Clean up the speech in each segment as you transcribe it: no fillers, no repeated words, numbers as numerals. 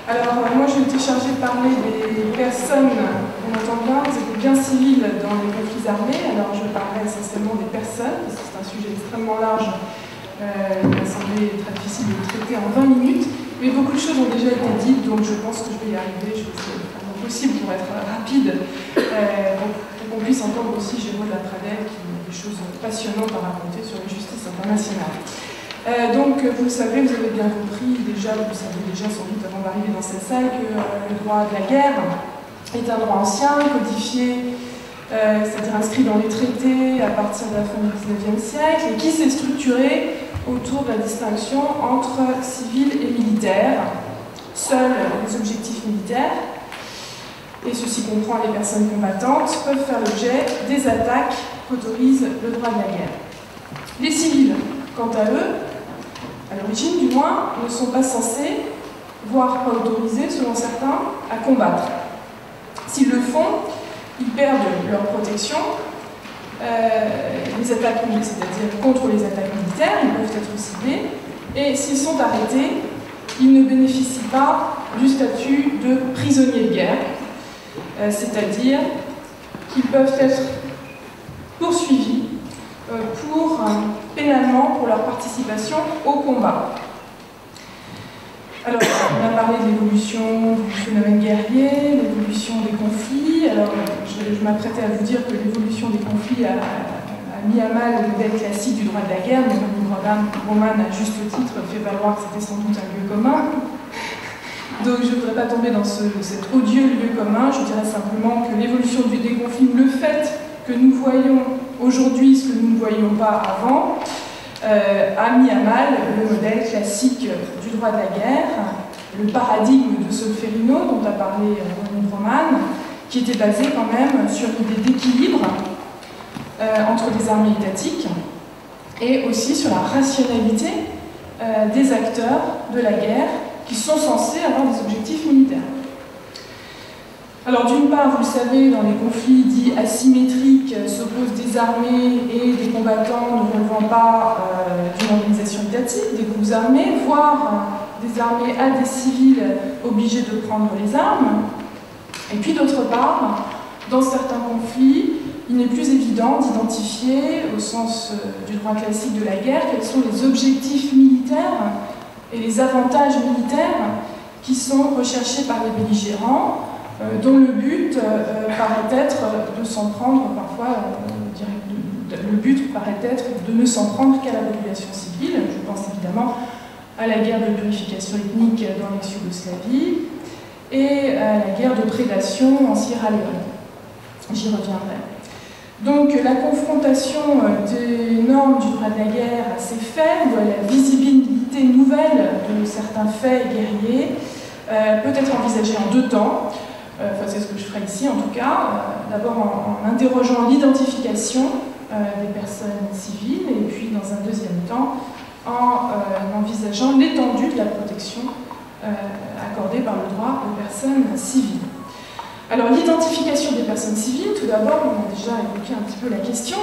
Alors, moi, j'ai été chargée de parler des personnes, on entend bien, vous êtes bien civiles dans les conflits armés. Alors, je parlerai essentiellement des personnes, parce que c'est un sujet extrêmement large. Il m'a semblé très difficile de le traiter en 20 minutes. Mais beaucoup de choses ont déjà été dites, donc je pense que je vais y arriver. Je vais essayer de faire mon possible pour être rapide, pour qu'on puisse entendre aussi Géraud de la Pradelle, qui a des choses passionnantes à raconter sur la justice internationale. Donc, vous le savez, vous avez bien compris, déjà, vous savez déjà sans doute avant d'arriver dans cette salle que le droit de la guerre est un droit ancien, codifié, c'est-à-dire inscrit dans les traités à partir de la fin du XIXe siècle, et qui s'est structuré autour de la distinction entre civil et militaire. Seuls les objectifs militaires, et ceci comprend les personnes combattantes, peuvent faire l'objet des attaques qu'autorise le droit de la guerre. Les civils, quant à eux, à l'origine du moins, ne sont pas censés, voire pas autorisés, selon certains, à combattre. S'ils le font, ils perdent leur protection, les attaques, c'est-à-dire contre les attaques militaires, ils peuvent être ciblés, et s'ils sont arrêtés, ils ne bénéficient pas du statut de prisonnier de guerre, c'est-à-dire qu'ils peuvent être poursuivis pénalement pour leur participation au combat. Alors, on a parlé de l'évolution du phénomène guerrier, l'évolution des conflits. Alors, je m'apprêtais à vous dire que l'évolution des conflits a mis à mal le modèle classique du droit de la guerre, mais comme Roman, à juste titre, fait valoir que c'était sans doute un lieu commun. Donc, je ne voudrais pas tomber dans cet odieux lieu commun. Je dirais simplement que l'évolution des conflits, le fait que nous voyons aujourd'hui ce que nous ne voyions pas avant, a mis à mal le modèle classique du droit de la guerre, le paradigme de Solferino dont a parlé Roman, qui était basé quand même sur l'idée d'équilibre entre les armées étatiques et aussi sur la rationalité des acteurs de la guerre qui sont censés avoir des objectifs militaires. Alors d'une part, vous le savez, dans les conflits dits asymétriques s'opposent des armées et des combattants ne relevant pas d'une organisation étatique, des groupes armés, voire des armées à des civils obligés de prendre les armes. Et puis d'autre part, dans certains conflits, il n'est plus évident d'identifier, au sens du droit classique de la guerre, quels sont les objectifs militaires et les avantages militaires qui sont recherchés par les belligérants, dont le but paraît être de s'en prendre, parfois, le but paraît être de ne s'en prendre qu'à la population civile. Je pense évidemment à la guerre de purification ethnique dans l'ex-Yougoslavie et à la guerre de prédation en Sierra Leone. J'y reviendrai. Donc la confrontation des normes du droit de la guerre à ces faits, ou à la visibilité nouvelle de certains faits guerriers, peut être envisagée en deux temps. Enfin, c'est ce que je ferai ici en tout cas, d'abord en interrogeant l'identification des personnes civiles et puis dans un deuxième temps en envisageant l'étendue de la protection accordée par le droit aux personnes civiles. Alors l'identification des personnes civiles, tout d'abord, on a déjà évoqué un petit peu la question,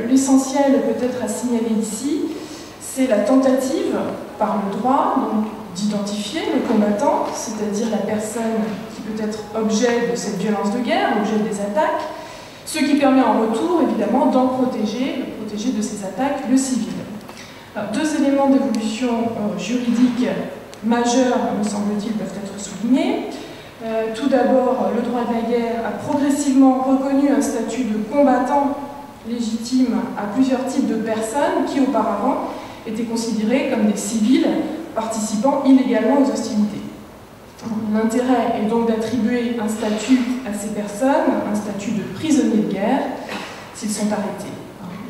l'essentiel peut-être à signaler ici, c'est la tentative par le droit d'identifier le combattant, c'est-à-dire la personne qui peut être objet de cette violence de guerre, objet des attaques, ce qui permet en retour, évidemment, d'en protéger, de protéger de ces attaques le civil. Alors, deux éléments d'évolution juridique majeurs, me semble-t-il, peuvent être soulignés. Tout d'abord, le droit de la guerre a progressivement reconnu un statut de combattant légitime à plusieurs types de personnes qui, auparavant, étaient considérées comme des civils participant illégalement aux hostilités. L'intérêt est donc d'attribuer un statut à ces personnes, un statut de prisonnier de guerre, s'ils sont arrêtés.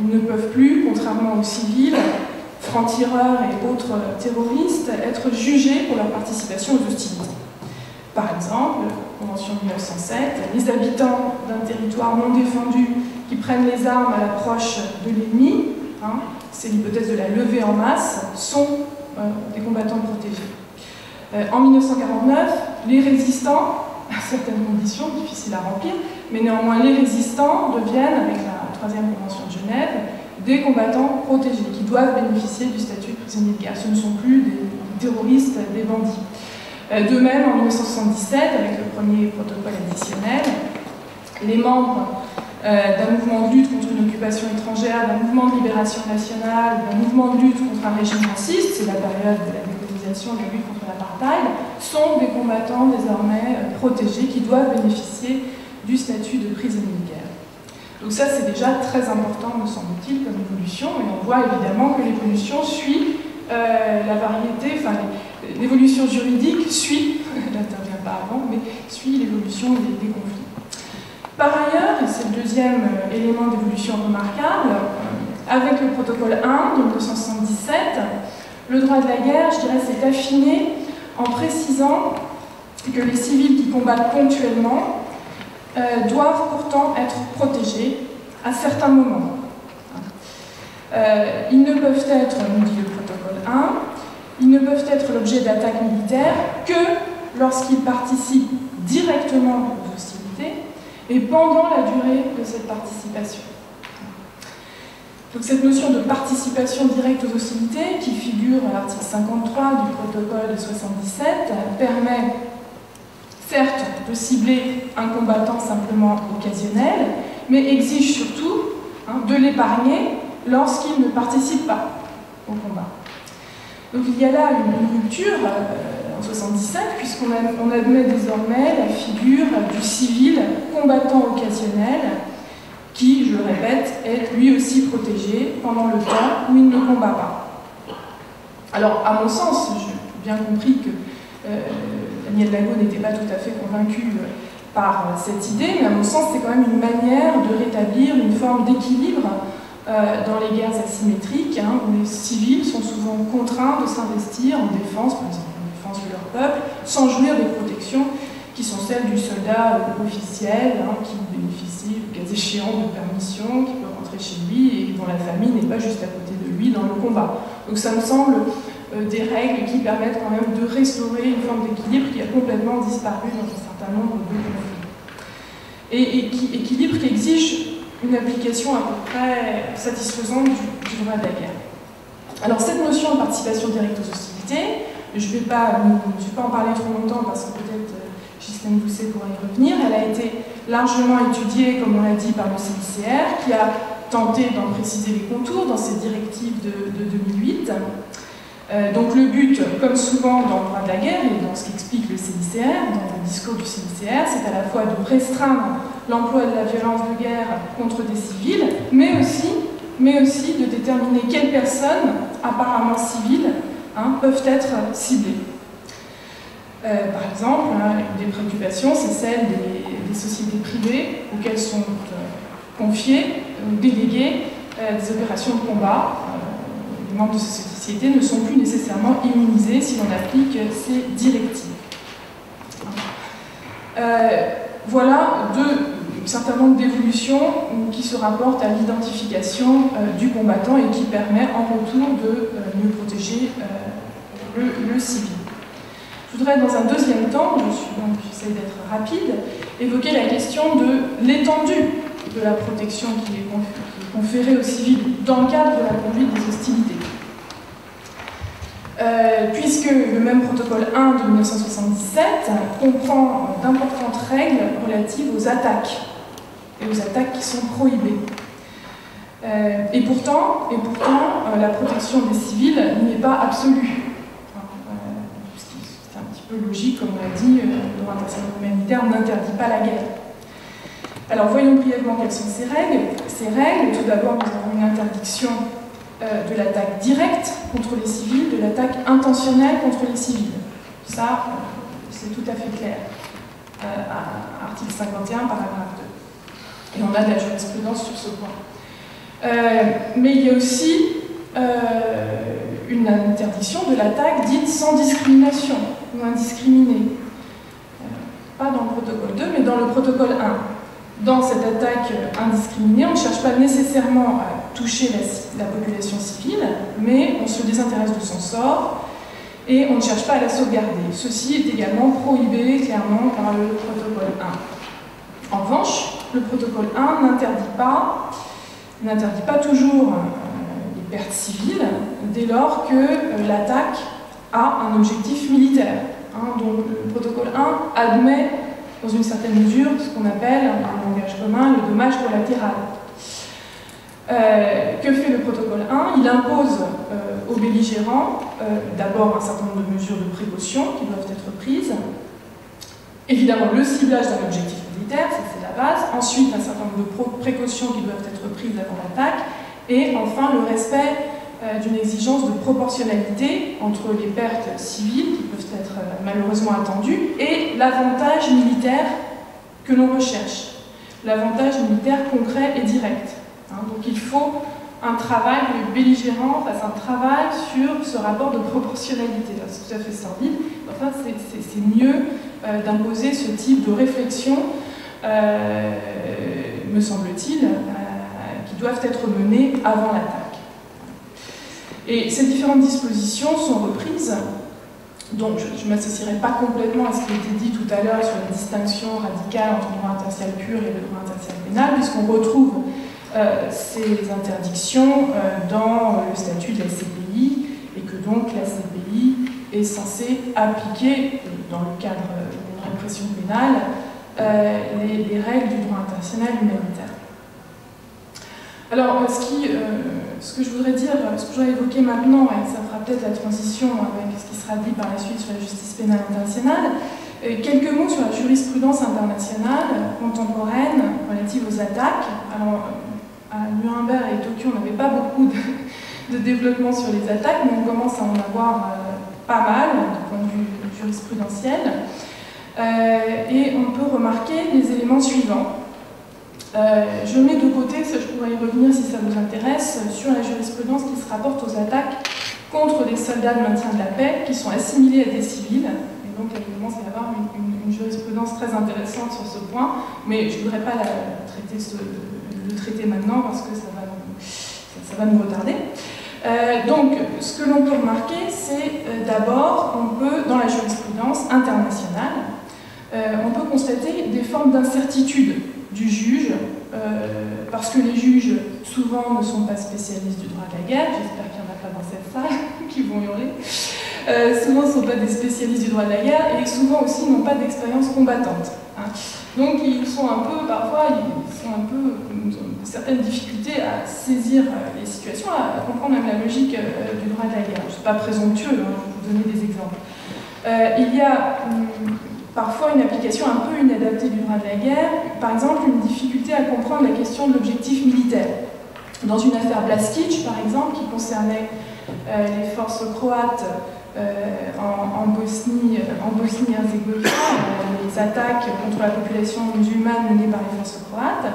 Ils ne peuvent plus, contrairement aux civils, francs-tireurs et autres terroristes, être jugés pour leur participation aux hostilités. Par exemple, Convention de 1907, les habitants d'un territoire non défendu qui prennent les armes à l'approche de l'ennemi, c'est l'hypothèse de la levée en masse, sont des combattants protégés. En 1949, les résistants, à certaines conditions difficiles à remplir, mais néanmoins les résistants deviennent, avec la troisième convention de Genève, des combattants protégés qui doivent bénéficier du statut de prisonnier de guerre. Ce ne sont plus des terroristes, des bandits. De même, en 1977, avec le premier protocole additionnel, les membres d'un mouvement de lutte contre une occupation étrangère, d'un mouvement de libération nationale, d'un mouvement de lutte contre un régime raciste, c'est la période de la décolonisation, de la lutte contre l'apartheid, sont des combattants désormais protégés qui doivent bénéficier du statut de prisonnier de guerre. Donc ça, c'est déjà très important, me semble-t-il, comme évolution, et on voit évidemment que l'évolution suit la variété, enfin l'évolution juridique suit, elle n'intervient pas avant, mais suit l'évolution des conflits. Par ailleurs, et c'est le deuxième élément d'évolution remarquable, avec le protocole 1 de 1977, le droit de la guerre, je dirais, s'est affiné en précisant que les civils qui combattent ponctuellement doivent pourtant être protégés à certains moments. Ils ne peuvent être, nous dit le protocole 1, ils ne peuvent être l'objet d'attaques militaires que lorsqu'ils participent directement aux hostilités et pendant la durée de cette participation. Donc cette notion de participation directe aux hostilités, qui figure à l'article 53 du protocole de 77, permet certes de cibler un combattant simplement occasionnel, mais exige surtout de l'épargner lorsqu'il ne participe pas au combat. Donc il y a là une rupture en 77, puisqu'on admet désormais la figure du civil combattant occasionnel, qui, je le répète, est lui aussi protégé pendant le temps où il ne combat pas. Alors, à mon sens, j'ai bien compris que Daniel Lago n'était pas tout à fait convaincu par cette idée, mais à mon sens, c'est quand même une manière de rétablir une forme d'équilibre dans les guerres asymétriques, où les civils sont souvent contraints de s'investir en défense, par exemple en défense de leur peuple, sans jouir des protections qui sont celles du soldat officiel, qui bénéficie, le cas échéant, de permission, qui peut rentrer chez lui et dont la famille n'est pas juste à côté de lui dans le combat. Donc ça me semble des règles qui permettent quand même de restaurer une forme d'équilibre qui a complètement disparu dans un certain nombre de conflits. Et équilibre qui exige une application à peu près satisfaisante du droit de la guerre. Alors cette notion de participation directe aux hostilités, je ne vais pas en parler trop longtemps parce que peut-être Ghislaine Doucet pourra y revenir, elle a été largement étudiée, comme on l'a dit, par le CICR, qui a tenté d'en préciser les contours dans ses directives de 2008. Donc le but, comme souvent dans le droit de la guerre et dans ce qu'explique le CICR, dans le discours du CICR, c'est à la fois de restreindre l'emploi de la violence de guerre contre des civils, mais aussi de déterminer quelles personnes, apparemment civiles, peuvent être ciblées. Par exemple, une des préoccupations, c'est celle des sociétés privées auxquelles sont confiées ou déléguées des opérations de combat. Les membres de ces sociétés ne sont plus nécessairement immunisés si l'on applique ces directives. Voilà un certain nombre d'évolutions qui se rapportent à l'identification du combattant et qui permet en retour de mieux protéger le civil. Je voudrais dans un deuxième temps, j'essaie d'être rapide, évoquer la question de l'étendue de la protection qui est conférée aux civils dans le cadre de la conduite des hostilités. Puisque le même protocole 1 de 1977 comprend d'importantes règles relatives aux attaques, et aux attaques qui sont prohibées. Et pourtant, la protection des civils n'y est pas absolue. C'est un petit peu logique, comme on l'a dit, le droit international humanitaire n'interdit pas la guerre. Alors voyons brièvement quelles sont ces règles. Ces règles, tout d'abord, nous avons une interdiction de l'attaque directe contre les civils, de l'attaque intentionnelle contre les civils. Ça, c'est tout à fait clair. Article 51, paragraphe 2. Et on a de la jurisprudence sur ce point. Mais il y a aussi une interdiction de l'attaque dite sans discrimination ou indiscriminée. Pas dans le protocole 2, mais dans le protocole 1. Dans cette attaque indiscriminée, on ne cherche pas nécessairement à toucher la population civile, mais on se désintéresse de son sort et on ne cherche pas à la sauvegarder. Ceci est également prohibé clairement par le protocole 1. En revanche, le protocole 1 n'interdit pas toujours les pertes civiles dès lors que l'attaque a un objectif militaire. Donc le protocole 1 admet, dans une certaine mesure, ce qu'on appelle, en langage commun, le dommage collatéral. Que fait le protocole 1? Il impose aux belligérants d'abord un certain nombre de mesures de précaution qui doivent être prises. Évidemment, le ciblage d'un objectif militaire, ça c'est la base. Ensuite, un certain nombre de précautions qui doivent être prises avant l'attaque. Et enfin, le respect d'une exigence de proportionnalité entre les pertes civiles, qui peuvent être malheureusement attendues, et l'avantage militaire que l'on recherche. L'avantage militaire concret et direct. Donc il faut un travail, que les belligérants fassent un travail sur ce rapport de proportionnalité. C'est tout à fait sordide. Enfin, c'est mieux d'imposer ce type de réflexion, me semble-t-il, qui doivent être menées avant l'attaque. Et ces différentes dispositions sont reprises. Donc je ne m'associerai pas complètement à ce qui a été dit tout à l'heure sur la distinction radicale entre le droit interstitiel pur et le droit interstitiel pénal, puisqu'on retrouve ces interdictions dans le statut de la CPI, et que donc la CPI est censée appliquer, dans le cadre d'une répression pénale, les règles du droit international humanitaire. Alors, ce que je voudrais dire, ce que je voudrais évoquer maintenant, et ça fera peut-être la transition avec ce qui sera dit par la suite sur la justice pénale internationale, quelques mots sur la jurisprudence internationale contemporaine relative aux attaques. Alors, à Nuremberg et Tokyo, on n'avait pas beaucoup de développement sur les attaques, mais on commence à en avoir pas mal, du point de vue jurisprudentiel. Et on peut remarquer les éléments suivants. Je mets de côté, ça je pourrais y revenir si ça vous intéresse, sur la jurisprudence qui se rapporte aux attaques contre des soldats de maintien de la paix qui sont assimilés à des civils. Et donc il commence à y avoir une jurisprudence très intéressante sur ce point, mais je ne voudrais pas le traiter maintenant parce que ça va nous retarder. Donc, ce que l'on peut remarquer, c'est d'abord, dans la jurisprudence internationale, on peut constater des formes d'incertitude du juge, parce que les juges, souvent, ne sont pas spécialistes du droit de la guerre, j'espère qu'il n'y en a pas dans cette salle qui vont hurler, souvent ne sont pas des spécialistes du droit de la guerre, et souvent aussi n'ont pas d'expérience combattante. Donc ils sont un peu, parfois, ils ont certaines difficultés à saisir les situations, à comprendre même la logique du droit de la guerre. Je ne suis pas présomptueux, je vais vous donner des exemples. Il y a parfois une application un peu inadaptée du droit de la guerre, par exemple une difficulté à comprendre la question de l'objectif militaire. Dans une affaire Blaskic, par exemple, qui concernait les forces croates en Bosnie-Herzégovine, les attaques contre la population musulmane menées par les forces croates.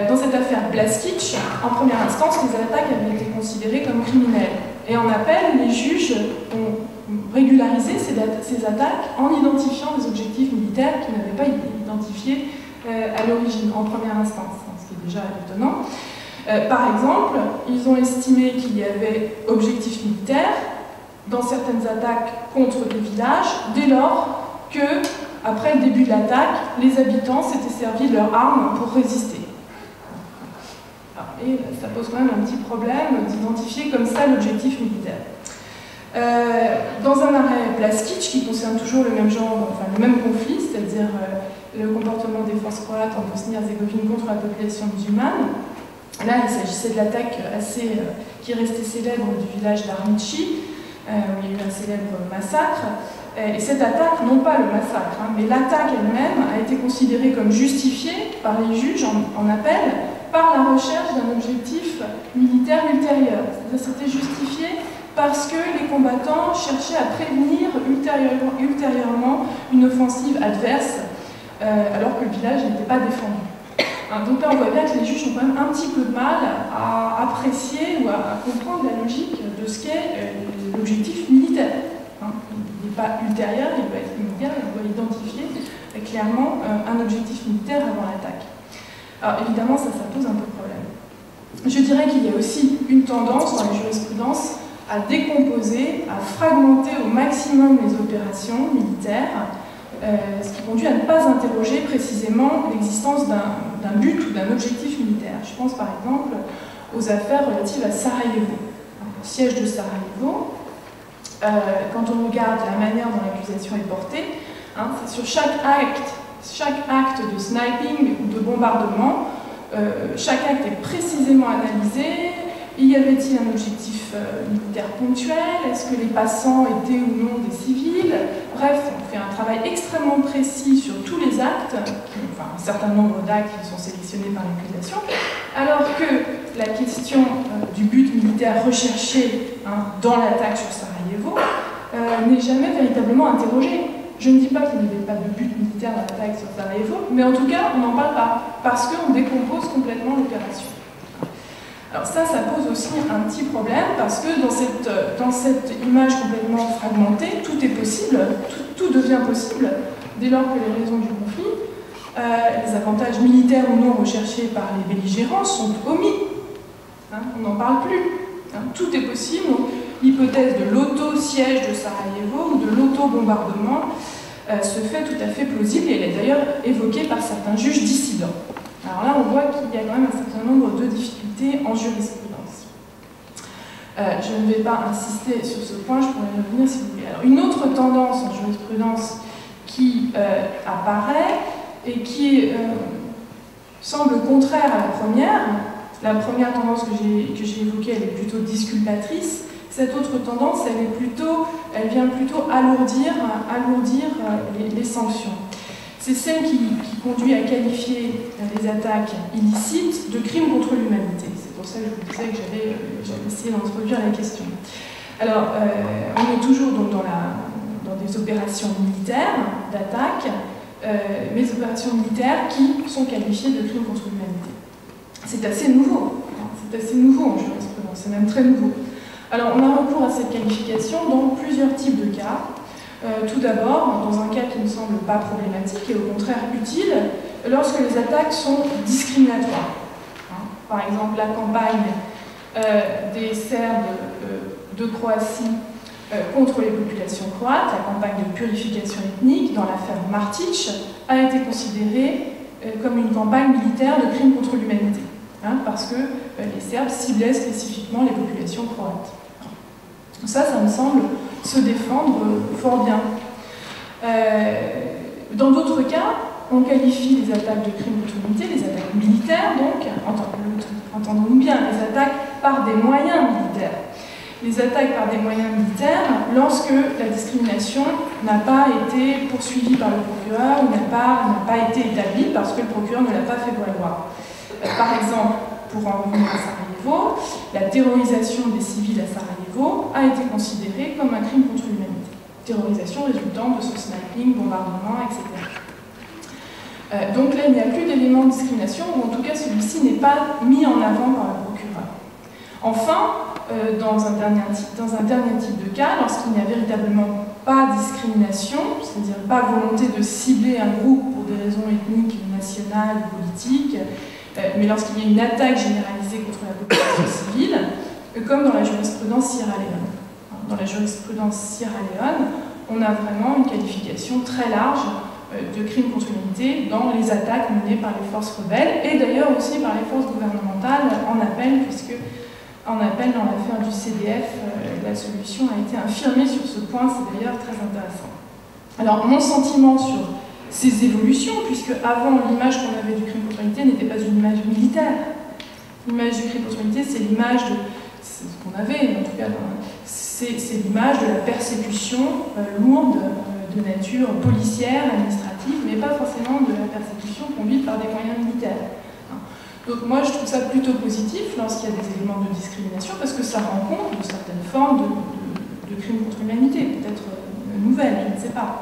Dans cette affaire Blaskic, en première instance, les attaques avaient été considérées comme criminelles. Et en appel, les juges ont régularisé ces attaques en identifiant des objectifs militaires qu'ils n'avaient pas identifiés à l'origine, en première instance, ce qui est déjà étonnant. Par exemple, ils ont estimé qu'il y avait objectif militaire dans certaines attaques contre des villages, dès lors que, après le début de l'attaque, les habitants s'étaient servis de leurs armes pour résister. Et ça pose quand même un petit problème d'identifier comme ça l'objectif militaire. Dans un arrêt Blaskic, qui concerne toujours le même genre, enfin le même conflit, c'est-à-dire le comportement des forces croates en Bosnie-Herzégovine contre la population musulmane, là il s'agissait de l'attaque qui est restée célèbre du village d'Armici, où il y a eu un célèbre massacre. Et cette attaque, non pas le massacre, mais l'attaque elle-même a été considérée comme justifiée par les juges en appel par la recherche d'un objectif militaire ultérieur. C'était justifié parce que les combattants cherchaient à prévenir ultérieurement une offensive adverse, alors que le village n'était pas défendu. Donc là, on voit bien que les juges ont quand même un petit peu de mal à apprécier ou à comprendre la logique de ce qu'est l'objectif militaire. Il n'est pas ultérieur, il doit être immédiat, on doit identifier clairement un objectif militaire avant l'attaque. Alors évidemment, ça pose un peu de problème. Je dirais qu'il y a aussi une tendance dans la jurisprudence à décomposer, à fragmenter au maximum les opérations militaires, ce qui conduit à ne pas interroger précisément l'existence d'un but ou d'un objectif militaire. Je pense par exemple aux affaires relatives à Sarajevo. Le siège de Sarajevo, quand on regarde la manière dont l'accusation est portée, hein, c'est sur chaque acte de sniping ou de bombardement, chaque acte est précisément analysé. Y avait-il un objectif militaire ponctuel? Est-ce que les passants étaient ou non des civils? Bref, on fait un travail extrêmement précis sur tous les actes, enfin un certain nombre d'actes qui sont sélectionnés par l'accusation, alors que la question du but militaire recherché, hein, dans l'attaque sur Sarajevo n'est jamais véritablement interrogée. Je ne dis pas qu'il n'y avait pas de but militaire dans l'attaque sur Sarajevo, mais en tout cas, on n'en parle pas, parce qu'on décompose complètement l'opération. Alors ça pose aussi un petit problème, parce que dans cette image complètement fragmentée, tout est possible, tout devient possible, dès lors que les raisons du conflit, les avantages militaires ou non recherchés par les belligérants sont omis. Hein, on n'en parle plus. Hein, tout est possible. L'hypothèse de l'auto-siège de Sarajevo ou de l'auto-bombardement se fait tout à fait plausible, et elle est d'ailleurs évoquée par certains juges dissidents. Alors là, on voit qu'il y a quand même un certain nombre de difficultés en jurisprudence. Je ne vais pas insister sur ce point, je pourrais y revenir si vous voulez. Alors, une autre tendance en jurisprudence qui apparaît et qui semble contraire à la première tendance que j'ai évoquée, elle est plutôt disculpatrice. Cette autre tendance, elle vient plutôt alourdir les sanctions. C'est celle qui conduit à qualifier les attaques illicites de crimes contre l'humanité. C'est pour ça que je vous disais que j'avais essayé d'introduire la question. Alors, on est toujours donc dans des opérations militaires d'attaque, mais opérations militaires qui sont qualifiées de crimes contre l'humanité. C'est assez nouveau. C'est assez nouveau en jurisprudence, c'est même très nouveau. Alors, on a recours à cette qualification dans plusieurs types de cas. Tout d'abord, dans un cas qui ne semble pas problématique et au contraire utile, lorsque les attaques sont discriminatoires. Par exemple, la campagne des Serbes de Croatie contre les populations croates, la campagne de purification ethnique dans l'affaire Martić, a été considérée comme une campagne militaire de crimes contre l'humanité, parce que les Serbes ciblaient spécifiquement les populations croates. Ça me semble se défendre fort bien. Dans d'autres cas, on qualifie les attaques de crimes contre l'humanité, les attaques militaires, donc, entendons-nous bien, les attaques par des moyens militaires. Les attaques par des moyens militaires, lorsque la discrimination n'a pas été poursuivie par le procureur ou n'a pas été établie parce que le procureur ne l'a pas fait valoir. Par exemple, pour en revenir à Sarajevo, la terrorisation des civils à Sarajevo a été considérée comme un crime contre l'humanité. Terrorisation résultant de ce sniping, bombardement, etc. Donc là, il n'y a plus d'éléments de discrimination, ou en tout cas celui-ci n'est pas mis en avant par le procureur. Enfin, dans un dernier type de cas, lorsqu'il n'y a véritablement pas de discrimination, c'est-à-dire pas volonté de cibler un groupe pour des raisons ethniques, nationales, politiques, mais lorsqu'il y a une attaque généralisée contre la population civile, comme dans la jurisprudence Sierra Leone. Dans la jurisprudence Sierra Leone, on a vraiment une qualification très large de crimes contre l'humanité dans les attaques menées par les forces rebelles, et d'ailleurs aussi par les forces gouvernementales en appel, puisque en appel dans l'affaire du CDF, la solution a été infirmée sur ce point, c'est d'ailleurs très intéressant. Alors, mon sentiment sur ces évolutions, puisque avant l'image qu'on avait du crime contre l'humanité n'était pas une image militaire. L'image du crime contre l'humanité, c'est l'image de ce qu'on avait, en tout cas, c'est l'image de la persécution lourde de nature policière, administrative, mais pas forcément de la persécution conduite par des moyens militaires. Donc moi, je trouve ça plutôt positif lorsqu'il y a des éléments de discrimination, parce que ça rend compte de certaines formes de crimes contre l'humanité, peut-être nouvelles, je ne sais pas.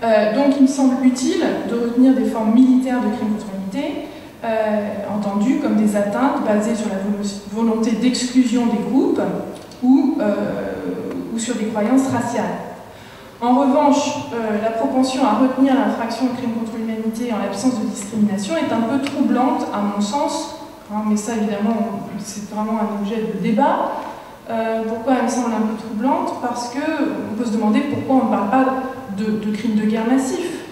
Donc il me semble utile de retenir des formes militaires de crimes contre l'humanité, entendues comme des atteintes basées sur la volonté d'exclusion des groupes ou sur des croyances raciales. En revanche, la propension à retenir l'infraction au crime contre l'humanité en l'absence de discrimination est un peu troublante à mon sens, mais ça évidemment c'est vraiment un objet de débat. Pourquoi elle me semble un peu troublante? Parce qu'on peut se demander pourquoi on ne parle pas de crimes de guerre massifs.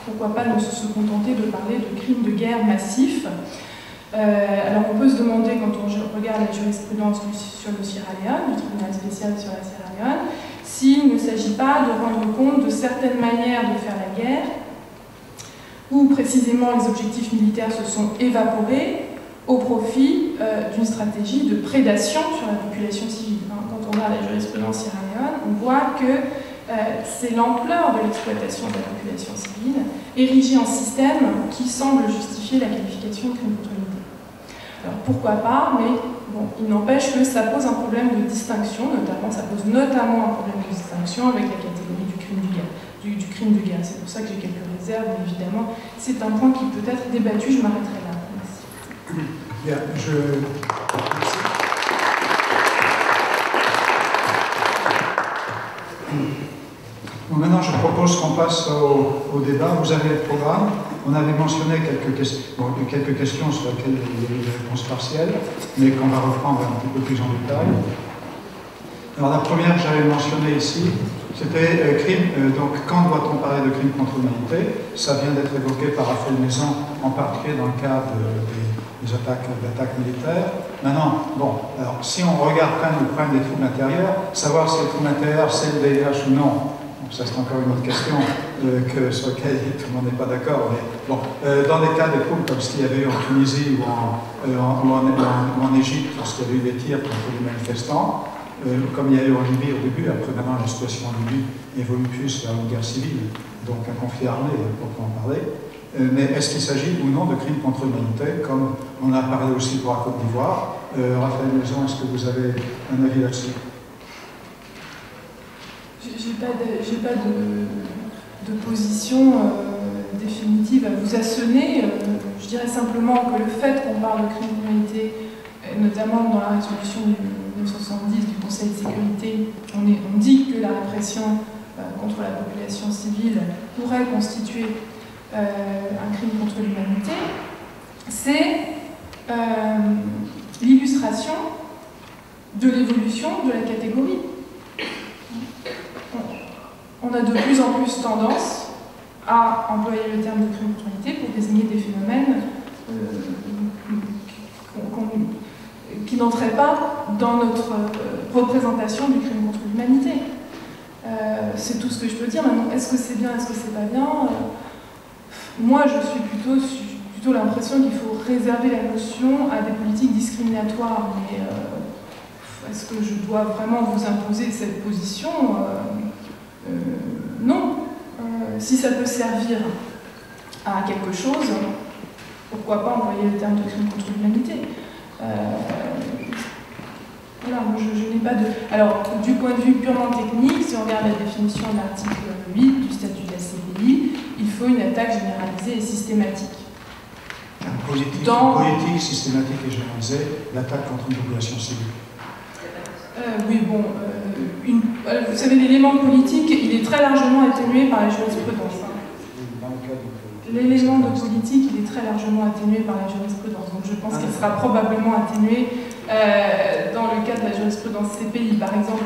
Pourquoi pas ne se contenter de parler de crimes de guerre massifs? Alors on peut se demander, quand on regarde la jurisprudence sur le Sierra Leone, du tribunal spécial sur la Sierra Leone, s'il ne s'agit pas de rendre compte de certaines manières de faire la guerre, où précisément les objectifs militaires se sont évaporés au profit d'une stratégie de prédation sur la population civile. Quand on regarde la jurisprudence Sierra Leone, on voit que c'est l'ampleur de l'exploitation de la population civile érigée en système qui semble justifier la qualification de crime contre l'humanité. Alors pourquoi pas, mais bon, il n'empêche que ça pose un problème de distinction, ça pose notamment un problème de distinction avec la catégorie du crime de guerre. C'est pour ça que j'ai quelques réserves, mais évidemment, c'est un point qui peut être débattu, je m'arrêterai là. Merci. Bien, Bon, maintenant, je propose qu'on passe au débat. Vous avez le programme. On avait mentionné quelques questions sur lesquelles il y a eu des réponses partielles, mais qu'on va reprendre un petit peu plus en détail. Alors, la première que j'avais mentionnée ici, c'était crime. Donc, quand doit-on parler de crime contre l'humanité? Ça vient d'être évoqué par Raphaël Maison, en particulier dans le cadre des attaques militaires. Maintenant, bon, alors si on regarde quand même le problème des troubles intérieurs, savoir si les troubles intérieurs c'est le VIH ou non, bon, ça c'est encore une autre question sur laquelle tout le monde n'est pas d'accord. Mais bon, dans des cas de troubles comme ce qu'il y avait eu en Tunisie ou en Égypte, lorsqu'il y avait eu des tirs contre les manifestants, comme il y a eu en Libye au début, après maintenant la situation en Libye évolue plus vers une guerre civile, donc un conflit armé, pour en parler. Mais est-ce qu'il s'agit ou non de crimes contre l'humanité, comme on a parlé aussi pour la Côte d'Ivoire? Raphaël Maison, est-ce que vous avez un avis là-dessus? J'ai pas de position définitive à vous assonner. Je dirais simplement que le fait qu'on parle de crimes contre l'humanité, notamment dans la résolution du 1970 du Conseil de sécurité, on dit que la répression contre la population civile pourrait constituer un crime contre l'humanité, c'est l'illustration de l'évolution de la catégorie. On a de plus en plus tendance à employer le terme de crime contre l'humanité pour désigner des phénomènes qui n'entraient pas dans notre représentation du crime contre l'humanité. C'est tout ce que je peux dire. Maintenant, est-ce que c'est bien, est-ce que c'est pas bien? Moi, je suis plutôt l'impression qu'il faut réserver la notion à des politiques discriminatoires. Mais est-ce que je dois vraiment vous imposer cette position? Non. Si ça peut servir à quelque chose, pourquoi pas employer le terme de crime contre l'humanité? Voilà, moi je n'ai pas de... Alors, du point de vue purement technique, si on regarde la définition de l'article 8 du statut de la CPI, il faut une attaque généralisée et systématique. Politique, systématique et généralisée, l'attaque contre une population civile. Oui, bon, vous savez, l'élément politique, il est très largement atténué par la jurisprudence. L'élément de politique, il est très largement atténué par la jurisprudence. Donc je pense qu'il sera probablement atténué dans le cas de la jurisprudence CPI. Par exemple,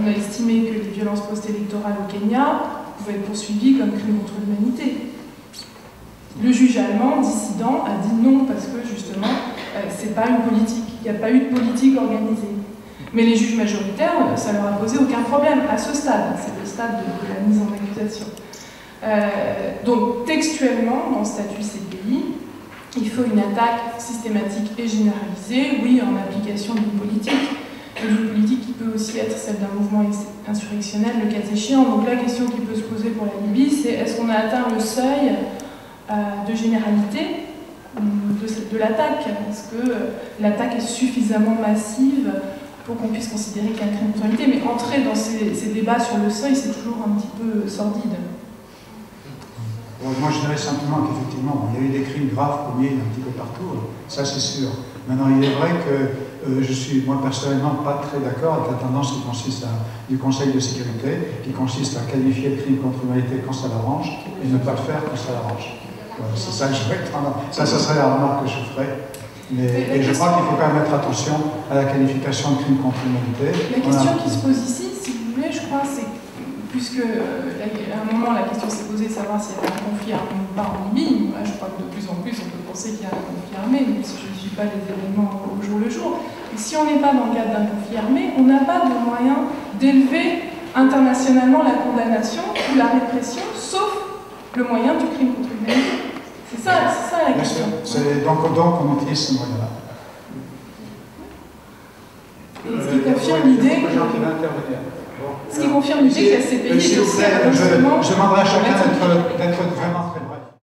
on a estimé que les violences post-électorales au Kenya pouvaient être poursuivies comme crimes contre l'humanité. Le juge allemand, dissident, a dit non parce que justement, c'est pas une politique. Il n'y a pas eu de politique organisée. Mais les juges majoritaires, ça leur a posé aucun problème à ce stade. C'est le stade de la mise en accusation. Donc textuellement, dans le statut CPI, il faut une attaque systématique et généralisée, oui, en application d'une politique, et d'une politique qui peut aussi être celle d'un mouvement insurrectionnel, le cas échéant. Donc la question qui peut se poser pour la Libye, c'est est-ce qu'on a atteint le seuil de généralité de l'attaque? Est-ce que l'attaque est suffisamment massive pour qu'on puisse considérer qu'il y a un crime contre l'humanité? Mais entrer dans ces débats sur le seuil, c'est toujours un petit peu sordide. Bon, moi, je dirais simplement qu'effectivement, il y a eu des crimes graves commis un petit peu partout, ça c'est sûr. Maintenant, il est vrai que je suis, moi, personnellement, pas très d'accord avec la tendance qui consiste du Conseil de sécurité, qui consiste à qualifier le crime contre l'humanité quand ça l'arrange, et ne pas le faire quand ça l'arrange. Voilà, c'est ça que je vais ça serait la remarque que je ferais. Et je crois qu'il faut quand même mettre attention à la qualification de crime contre l'humanité. La question qui se pose ici, si vous voulez, je crois, c'est plus puisque à un moment la question s'est posée de savoir s'il y avait un conflit armé ou pas en Libye. Moi, je crois que de plus en plus on peut penser qu'il y a un conflit armé, même si je ne suis pas les événements au jour le jour. Et si on n'est pas dans le cadre d'un conflit armé, on n'a pas de moyen d'élever internationalement la condamnation ou la répression, sauf le moyen du crime contre l'humanité. C'est ça la question. C'est donc on utilise ce moyen-là. Ce qui confirme l'idée que la CPI est aussi un instrument. Je demanderai à chacun d'être vraiment très